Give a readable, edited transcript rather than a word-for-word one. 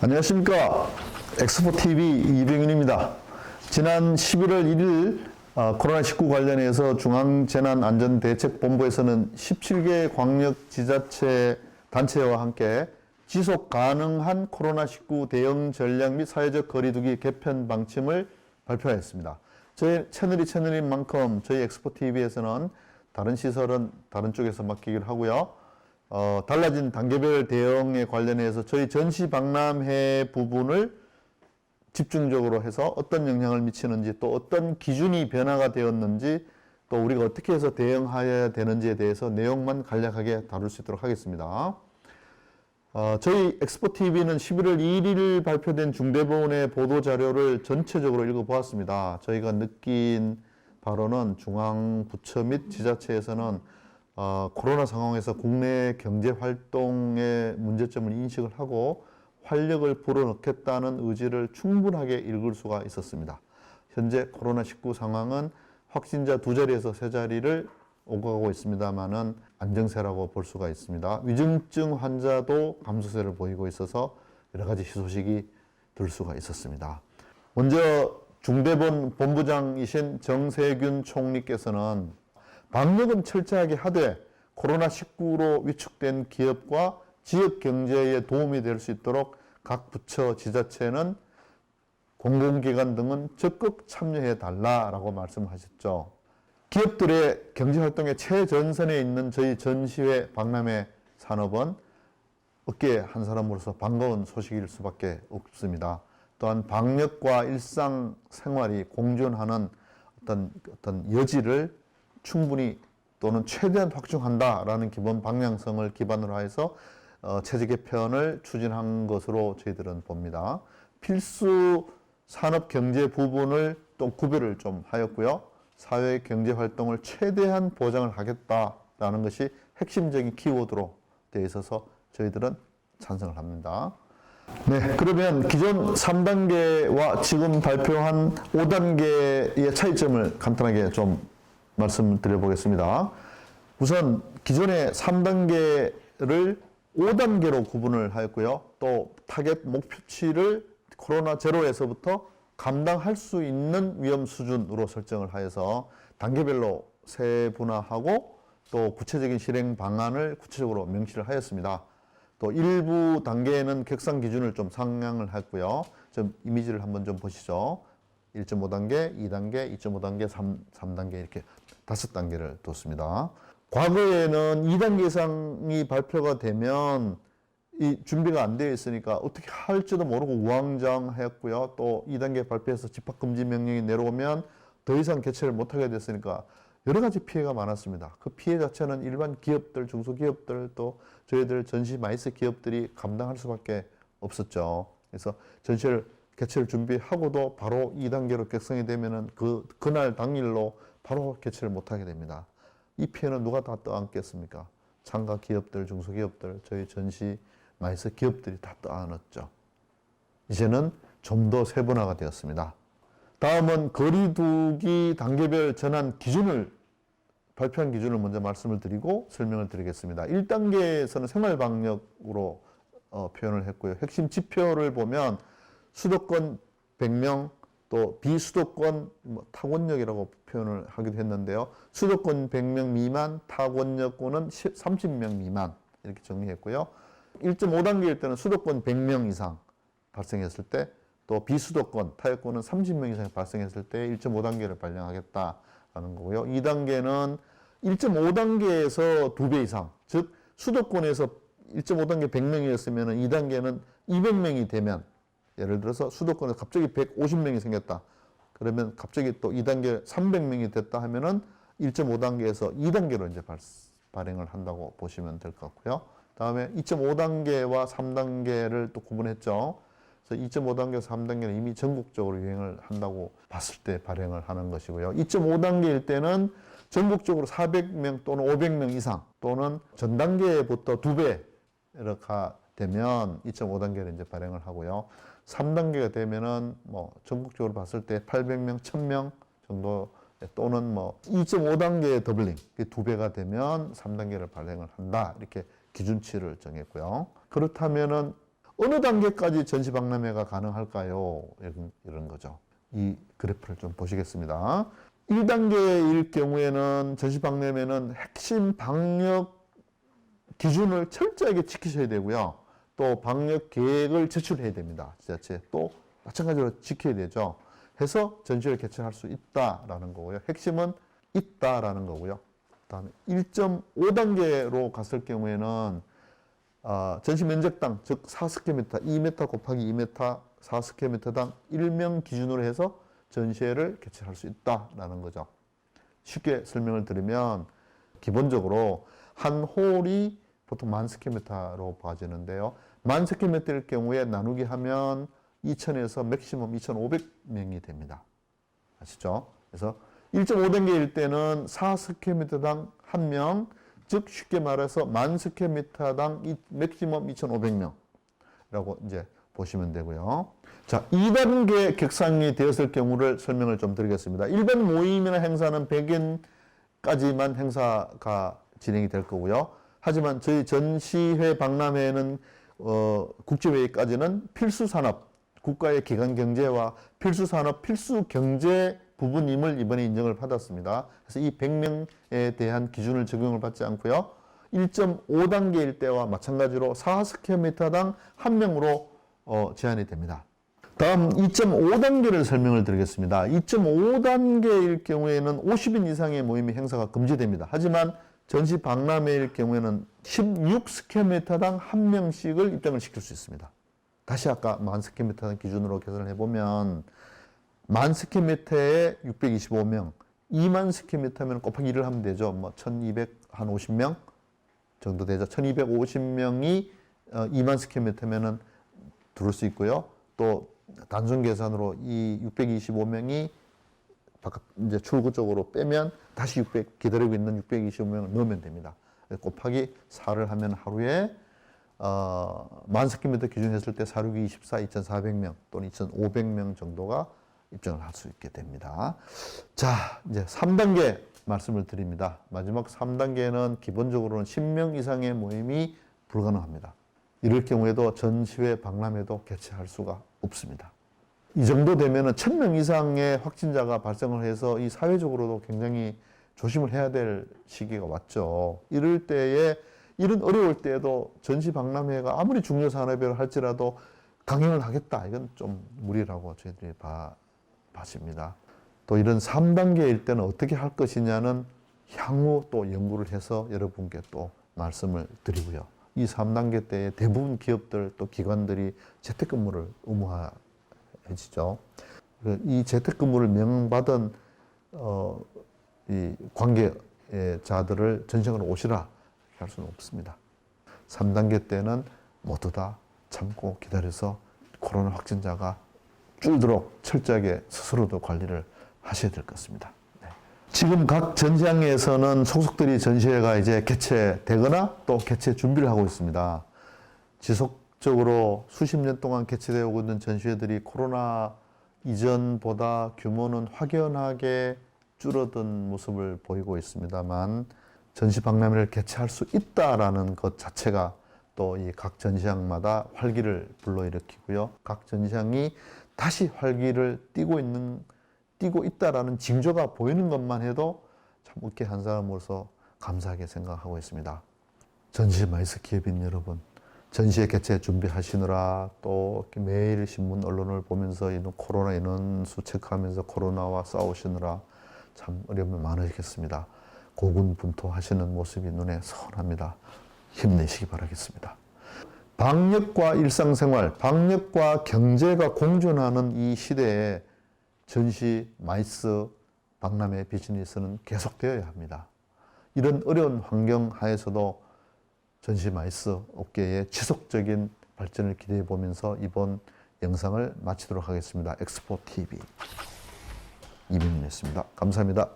안녕하십니까. 엑스포TV 이병윤입니다. 지난 11월 1일 코로나19 관련해서 중앙재난안전대책본부에서는 17개 광역지자체 단체와 함께 지속 가능한 코로나19 대응 전략 및 사회적 거리두기 개편 방침을 발표하였습니다. 저희 채널인 만큼 저희 엑스포TV에서는 다른 시설은 다른 쪽에서 맡기기를 하고요. 달라진 단계별 대응에 관련해서 저희 전시 박람회 부분을 집중적으로 해서 어떤 영향을 미치는지, 또 어떤 기준이 변화가 되었는지, 또 우리가 어떻게 해서 대응해야 되는지에 대해서 내용만 간략하게 다룰 수 있도록 하겠습니다. 저희 엑스포TV는 11월 1일 발표된 중대본의 보도자료를 전체적으로 읽어보았습니다. 저희가 느낀 바로는 중앙부처 및 지자체에서는 코로나 상황에서 국내 경제 활동의 문제점을 인식을 하고 활력을 불어넣겠다는 의지를 충분하게 읽을 수가 있었습니다. 현재 코로나19 상황은 확진자 2자리에서 3자리를 오가고 있습니다만은 안정세라고 볼 수가 있습니다. 위중증 환자도 감소세를 보이고 있어서 여러 가지 희소식이 들 수가 있었습니다. 먼저 중대본 본부장이신 정세균 총리께서는 방역은 철저하게 하되 코로나19로 위축된 기업과 지역 경제에 도움이 될 수 있도록 각 부처, 지자체는 공공기관 등은 적극 참여해 달라라고 말씀하셨죠. 기업들의 경제활동의 최전선에 있는 저희 전시회 박람회 산업은 업계 한 사람으로서 반가운 소식일 수밖에 없습니다. 또한 방역과 일상생활이 공존하는 어떤 여지를 충분히 또는 최대한 확충한다라는 기본 방향성을 기반으로 해서 체제 개편을 추진한 것으로 저희들은 봅니다. 필수 산업 경제 부분을 또 구별을 좀 하였고요. 사회 경제 활동을 최대한 보장을 하겠다라는 것이 핵심적인 키워드로 되어 있어서 저희들은 찬성을 합니다. 네, 그러면 기존 3단계와 지금 발표한 5단계의 차이점을 간단하게 좀 말씀드려 보겠습니다. 우선 기존의 3단계를 5단계로 구분을 하였고요. 또 타겟 목표치를 코로나 제로에서부터 감당할 수 있는 위험 수준으로 설정을 하여서 단계별로 세분화하고 또 구체적인 실행 방안을 구체적으로 명시를 하였습니다. 또 일부 단계에는 객상 기준을 좀 상향을 했고요. 좀 이미지를 한번 좀 보시죠. 1.5단계, 2단계, 2.5단계, 3단계 이렇게 5단계를 뒀습니다. 과거에는 2단계 이상이 발표가 되면 이 준비가 안 되어 있으니까 어떻게 할지도 모르고 우왕좌왕했고요. 또 2단계 발표해서 집합금지 명령이 내려오면 더 이상 개최를 못하게 됐으니까 여러 가지 피해가 많았습니다. 그 피해 자체는 일반 기업들, 중소기업들, 또 저희들 전시 마이스 기업들이 감당할 수밖에 없었죠. 그래서 전시를 개최를 준비하고도 바로 2단계로 객상이 되면은 그날 당일로 바로 개최를 못하게 됩니다. 이 피해는 누가 다 떠안겠습니까? 참가 기업들, 중소기업들, 저희 전시 마이스 기업들이 다 떠안았죠. 이제는 좀 더 세분화가 되었습니다. 다음은 거리두기 단계별 전환 기준을 발표한 기준을 먼저 말씀을 드리고 설명을 드리겠습니다. 1단계에서는 생활방역으로 표현을 했고요. 핵심 지표를 보면 수도권 100명, 또 비수도권 타원역이라고 표현을 하기도 했는데요. 수도권 100명 미만, 타원역권은 30명 미만 이렇게 정리했고요. 1.5단계일 때는 수도권 100명 이상 발생했을 때, 또 비수도권, 타역권은 30명 이상 발생했을 때 1.5단계를 발령하겠다라는 거고요. 2단계는 1.5단계에서 2배 이상, 즉 수도권에서 1.5단계 100명이었으면 2단계는 200명이 되면, 예를 들어서 수도권에서 갑자기 150명이 생겼다. 그러면 갑자기 또 2단계 300명이 됐다 하면은 1.5단계에서 2단계로 이제 발행을 한다고 보시면 될 것 같고요. 다음에 2.5단계와 3단계를 또 구분했죠. 그래서 2.5단계, 3단계는 이미 전국적으로 유행을 한다고 봤을 때 발행을 하는 것이고요. 2.5단계일 때는 전국적으로 400명 또는 500명 이상, 또는 전 단계부터 2배가 되면 2.5단계를 이제 발행을 하고요. 3단계가 되면은 전국적으로 봤을 때 800명, 1000명 정도, 또는 2.5단계의 더블링, 2배가 되면 3단계를 발행을 한다. 이렇게 기준치를 정했고요. 그렇다면은 어느 단계까지 전시 박람회가 가능할까요? 이런 거죠. 이 그래프를 좀 보시겠습니다. 1단계일 경우에는 전시 박람회는 핵심 방역 기준을 철저하게 지키셔야 되고요. 또 방역 계획을 제출해야 됩니다. 지자체 또 마찬가지로 지켜야 되죠. 해서 전시를 개최할 수 있다라는 거고요. 핵심은 있다라는 거고요. 그다음에 1.5단계로 갔을 경우에는 전시 면적당, 즉 4스퀘어미터, 2m 곱하기 2m, 4스퀘어미터당 1명 기준으로 해서 전시회를 개최할 수 있다라는 거죠. 쉽게 설명을 드리면 기본적으로 한 홀이 보통 10,000스퀘어미터로 봐지는데요. 10,000스퀘어미터일 경우에 나누기 하면 2,000에서 맥시멈 2,500명이 됩니다. 아시죠? 그래서 1.5단계일 때는 4스퀘어미터당 1명, 즉 쉽게 말해서 10,000스퀘어미터당 맥시멈 2,500명이라고 이제 보시면 되고요. 자, 2단계 격상이 되었을 경우를 설명을 좀 드리겠습니다. 일반 모임이나 행사는 100인까지만 행사가 진행이 될 거고요. 하지만 저희 전시회 박람회는 국제회의까지는 필수산업, 국가의 기관 경제와 필수산업, 필수경제 부분임을 이번에 인정을 받았습니다. 그래서 이 100명에 대한 기준을 적용을 받지 않고요. 1.5단계일 때와 마찬가지로 4스퀘어미터당 1명으로 제한이 됩니다. 다음 2.5단계를 설명을 드리겠습니다. 2.5단계일 경우에는 50인 이상의 모임이 행사가 금지됩니다. 하지만 전시 박람회일 경우에는 16스퀘어미터당 1명씩을 입장을 시킬 수 있습니다. 다시 아까 10,000스퀘어미터 기준으로 계산을 해보면 10,000스퀘어미터에 625명, 20,000스퀘어미터면 곱하기 1을 하면 되죠. 뭐 1,250명 정도 되죠. 1,250명이 20,000스퀘어미터면은 들을 수 있고요. 또 단순 계산으로 이 625명이 바깥 이제 출구 쪽으로 빼면 다시 600 기다리고 있는 625명을 넣으면 됩니다. 곱하기 4를 하면 하루에 10,000스퀘어미터 기준 했을 때 4, 6, 24, 2,400명 또는 2,500명 정도가 입장을 할 수 있게 됩니다. 자, 이제 3단계 말씀을 드립니다. 마지막 3단계는 기본적으로는 10명 이상의 모임이 불가능합니다. 이럴 경우에도 전시회 박람회도 개최할 수가 없습니다. 이 정도 되면은 1,000명 이상의 확진자가 발생을 해서 이 사회적으로도 굉장히 조심을 해야 될 시기가 왔죠. 이럴 때에 이런 어려울 때에도 전시 박람회가 아무리 중요 산업이라 할지라도 강행을 하겠다. 이건 좀 무리라고 저희들이 봐집니다. 또 이런 3단계일 때는 어떻게 할 것이냐는 향후 또 연구를 해서 여러분께 또 말씀을 드리고요. 이 3단계 때에 대부분 기업들 또 기관들이 재택근무를 의무화해지죠. 이 재택근무를 명받은 이 관계자들을 전시장으로 오시라 할 수는 없습니다. 3단계 때는 모두 다 참고 기다려서 코로나 확진자가 줄도록 철저하게 스스로도 관리를 하셔야 될 것 같습니다. 네. 지금 각 전시장에서는 속속들이 전시회가 이제 개최되거나 또 개최 준비를 하고 있습니다. 지속적으로 수십 년 동안 개최되어 오고 있는 전시회들이 코로나 이전보다 규모는 확연하게 줄어든 모습을 보이고 있습니다만 전시 박람회를 개최할 수 있다라는 것 자체가 또 이 각 전시장마다 활기를 불러일으키고요. 각 전시장이 다시 활기를 띠고 있다라는 징조가 보이는 것만 해도 참 웃게 한 사람으로서 감사하게 생각하고 있습니다. 전시 마이스 기업인 여러분, 전시회 개최 준비하시느라 또 매일 신문 언론을 보면서 이런 코로나 인원수 체크하면서 코로나와 싸우시느라 참 어려움이 많으시겠습니다. 고군분투하시는 모습이 눈에 선합니다. 힘내시기 바라겠습니다. 방역과 일상생활, 방역과 경제가 공존하는 이 시대에 전시, 마이스, 박람회 비즈니스는 계속되어야 합니다. 이런 어려운 환경 하에서도 전시, 마이스 업계의 지속적인 발전을 기대해 보면서 이번 영상을 마치도록 하겠습니다. 엑스포 TV 이민훈이었습니다. 감사합니다.